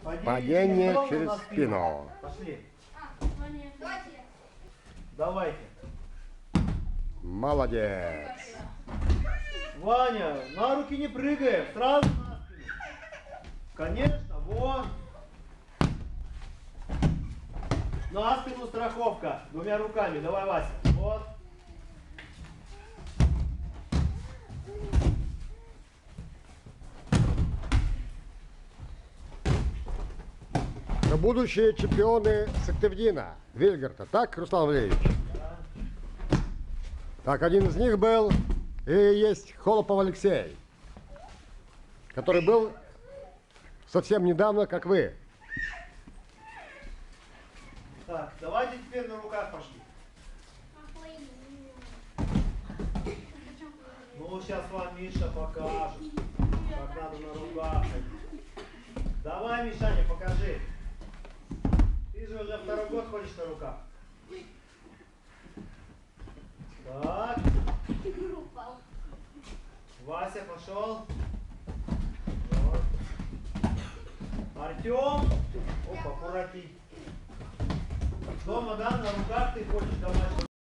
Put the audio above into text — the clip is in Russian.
Падение через спину. Пошли. Давайте. Молодец. Ваня, на руки не прыгаем, сразу на спину. Конечно, вон. На спину страховка. Двумя руками. Давай, Вася. Вот. Но будущие чемпионы Сыктывдина, Вильгарта. Так, Руслан Валерьевич? Да. Так, один из них был и есть Холопов Алексей, который был совсем недавно, как вы. Так, давайте теперь на руках пошли. Ну, сейчас вам Миша покажет, как надо на руках ходить. Давай, Мишаня, покажи. Ты же уже второй год ходишь на руках. Так. Вася пошел. Вот. Артем. Опа, аккуратней. Дома, да, на руках ты ходишь домашний.